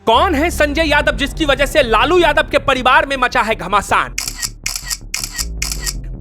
कौन है संजय यादव जिसकी वजह से लालू यादव के परिवार में मचा है घमासान?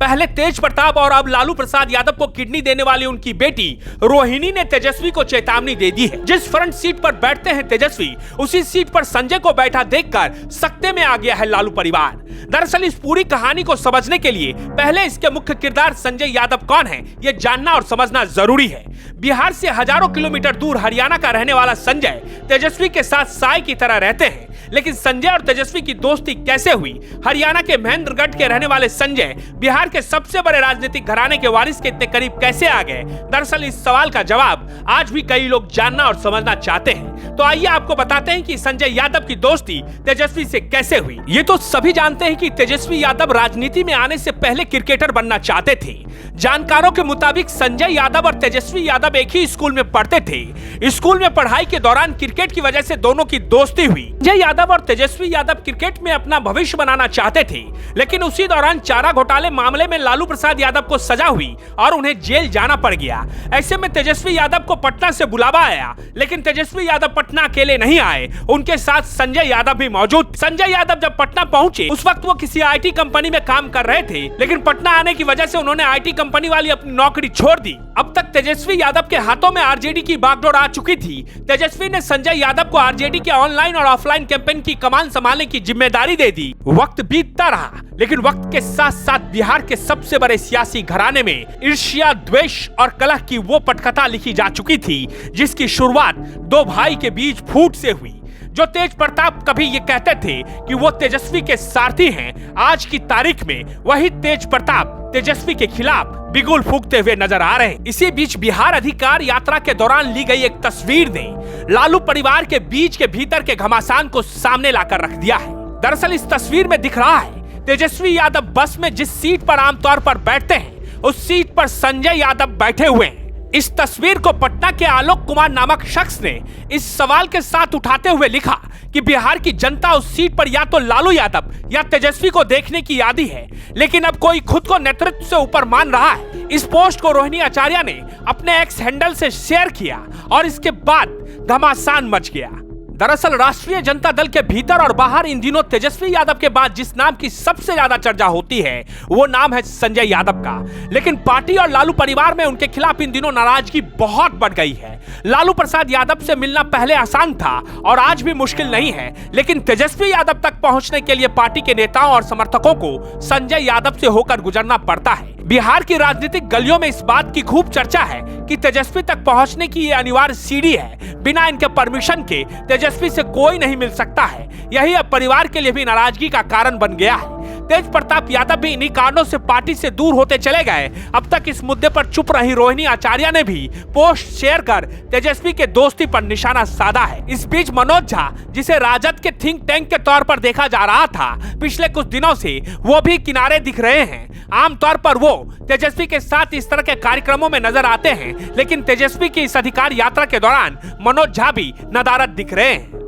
पहले तेज प्रताप और अब लालू प्रसाद यादव को किडनी देने वाली उनकी बेटी रोहिणी ने तेजस्वी को चेतावनी दे दी है। जिस फ्रंट सीट पर बैठते हैं तेजस्वी, उसी सीट पर संजय को बैठा देखकर सकते में आ गया है लालू परिवार। दरअसल इस पूरी कहानी को समझने के लिए पहले इसके मुख्य किरदार संजय यादव कौन है, ये जानना और समझना जरूरी है। बिहार से हजारों किलोमीटर दूर हरियाणा का रहने वाला संजय तेजस्वी के साथ साय की तरह रहते हैं, लेकिन संजय और तेजस्वी की दोस्ती कैसे हुई? हरियाणा के महेंद्रगढ़ के रहने वाले संजय बिहार के सबसे बड़े राजनीतिक घराने के वारिस के इतने करीब कैसे आ गए? दरअसल इस सवाल का जवाब आज भी कई लोग जानना और समझना चाहते हैं। तो आइए आपको बताते हैं कि संजय यादव की दोस्ती तेजस्वी से कैसे हुई। ये तो सभी जानते हैं कि तेजस्वी यादव राजनीति में आने से पहले क्रिकेटर बनना चाहते थे। जानकारों के मुताबिक संजय यादव और तेजस्वी यादव एक ही स्कूल में पढ़ते थे। स्कूल में पढ़ाई के दौरान क्रिकेट की वजह से दोनों की दोस्ती हुई। संजय यादव और तेजस्वी यादव क्रिकेट में अपना भविष्य बनाना चाहते थे, लेकिन उसी दौरान चारा घोटाले मामले में लालू प्रसाद यादव को सजा हुई और उन्हें जेल जाना पड़ गया। ऐसे में तेजस्वी यादव को पटना से बुलावा आया, लेकिन तेजस्वी यादव पटना अकेले नहीं आए, उनके साथ संजय यादव भी मौजूद। संजय यादव जब पटना पहुंचे, उस वक्त वो किसी आईटी कंपनी में काम कर रहे थे, लेकिन पटना आने की वजह से उन्होंने आईटी कंपनी वाली अपनी नौकरी छोड़ दी। अब तक तेजस्वी यादव के हाथों में आरजेडी की बागडोर आ चुकी थी। तेजस्वी ने संजय यादव को आरजेडी के ऑनलाइन और ऑफलाइन कैंपेन की कमान संभालने की जिम्मेदारी दे दी। वक्त बीतता रहा, लेकिन वक्त के साथ साथ बिहार के सबसे बड़े सियासी घराने में ईर्ष्या, द्वेष और कलह की वो पटकथा लिखी जा चुकी थी, जिसकी शुरुआत दो भाई के बीच फूट से हुई। जो तेज प्रताप कभी ये कहते थे कि वो तेजस्वी के सारथी हैं, आज की तारीख में वही तेज प्रताप तेजस्वी के खिलाफ बिगुल फूंकते हुए नजर आ रहे हैं। इसी बीच बिहार अधिकार यात्रा के दौरान ली गई एक तस्वीर ने लालू परिवार के बीच के भीतर के घमासान को सामने लाकर रख दिया है। दरअसल इस तस्वीर में दिख रहा है तेजस्वी यादव बस में जिस सीट पर आमतौर पर बैठते हैं, उस सीट पर संजय यादव बैठे हुए हैं। इस तस्वीर को पटना के आलोक कुमार नामक शख्स ने इस सवाल के साथ उठाते हुए लिखा कि बिहार की जनता उस सीट पर या तो लालू यादव या तेजस्वी को देखने की आदी है, लेकिन अब कोई खुद को नेतृत्व से ऊपर मान रहा है। इस पोस्ट को रोहिणी आचार्य ने अपने एक्स हैंडल से शेयर किया और इसके बाद घमासान मच गया। दरअसल राष्ट्रीय जनता दल के भीतर और बाहर इन दिनों तेजस्वी यादव के बाद जिस नाम की सबसे ज्यादा चर्चा होती है, वो नाम है संजय यादव का। लेकिन पार्टी और लालू परिवार में उनके खिलाफ इन दिनों नाराजगी बहुत बढ़ गई है। लालू प्रसाद यादव से मिलना पहले आसान था और आज भी मुश्किल नहीं है, लेकिन तेजस्वी यादव तक पहुंचने के लिए पार्टी के नेताओं और समर्थकों को संजय यादव से होकर गुजरना पड़ता है। बिहार की राजनीतिक गलियों में इस बात की खूब चर्चा है कि तेजस्वी तक पहुंचने की ये अनिवार्य सीढ़ी है। बिना इनके परमिशन के तेजस्वी से कोई नहीं मिल सकता है। यही अब परिवार के लिए भी नाराजगी का कारण बन गया है। तेज प्रताप यादव भी इन्हीं कारणों से पार्टी से दूर होते चले गए। अब तक इस मुद्दे पर चुप रही रोहिणी आचार्य ने भी पोस्ट शेयर कर तेजस्वी के दोस्ती पर निशाना साधा है। इस बीच मनोज झा, जिसे राजद के थिंक टैंक के तौर पर देखा जा रहा था, पिछले कुछ दिनों से वो भी किनारे दिख रहे हैं। आमतौर पर वो तेजस्वी के साथ इस तरह के कार्यक्रमों में नजर आते हैं, लेकिन तेजस्वी की इस अधिकार यात्रा के दौरान मनोज झा भी नदारद दिख रहे हैं।